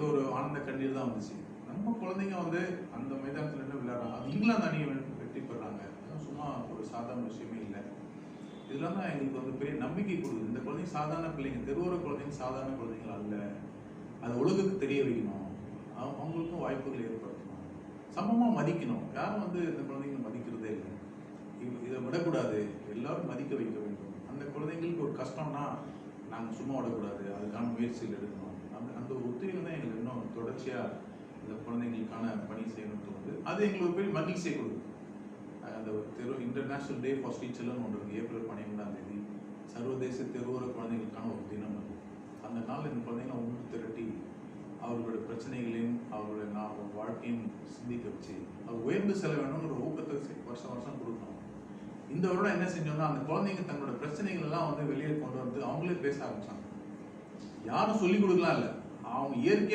ஒரு ஆனந்த கண்ணீர் தான் வந்துச்சு. நம்ம குழந்தைங்க வந்து அந்த மைதானத்தில் என்ன விளையாடுறாங்க, அது இங்கிலாந்து அணியை வெற்றி பெறாங்க. அதெல்லாம் சும்மா ஒரு சாதாரண விஷயமே இல்லை. இதெல்லாம் தான் எங்களுக்கு வந்து பெரிய நம்பிக்கை கொடுக்குது. இந்த குழந்தைங்க சாதாரண பிள்ளைங்க, தெருவோர குழந்தைங்க சாதாரண குழந்தைகள் அல்ல. அது உலகுக்கு தெரிய வைக்கணும். அவங்களுக்கும் வாய்ப்புகள் ஏற்படுத்தணும். சமமாக மதிக்கணும். யாரும் வந்து இந்த குழந்தைங்களை மதிக்கிறதே இல்லை. இதை விடக்கூடாது, எல்லாரும் மதிக்க வைக்க வேண்டும். அந்த குழந்தைங்களுக்கு ஒரு கஷ்டம்னா நாங்கள் சும்மா விடக்கூடாது, அதுக்கான முயற்சிகள் எடுக்கணும். அந்த ஒரு ஒத்துழைப்பு தான் எங்களுக்கு இன்னும் தொடர்ச்சியாக இந்த குழந்தைங்களுக்கான பணி செய்யணும்னு தோணுது. அது எங்களுக்கு பெரிய மகிழ்ச்சியை கொடுக்குது. அந்த international day for street children ஒன்று இருக்குது. ஏப்ரல் 12 சர்வதேச தெருவோர குழந்தைகளுக்கான ஒரு தினம் அது. அந்த நாள் இந்த குழந்தைங்களை ஒன்று திரட்டி அவர்களுடைய பிரச்சனைகளையும் அவர்களுடைய வாழ்க்கையும் சிந்திக்க வச்சு அது உயர்ந்து செல்ல வேணும்னு ஒரு ஊக்கத்தை வருஷம் வருஷம் கொடுக்கணும். இந்த வருடம் என்ன செஞ்சோம்னா, அந்த குழந்தைங்க தங்களோட பிரச்சனைகள் எல்லாம் வந்து வெளியே கொண்டு வந்து அவங்களே பேச ஆரம்பிச்சாங்க. யாரும் சொல்லிக் கொடுக்கலாம் இல்லை, அவங்க இயற்கையா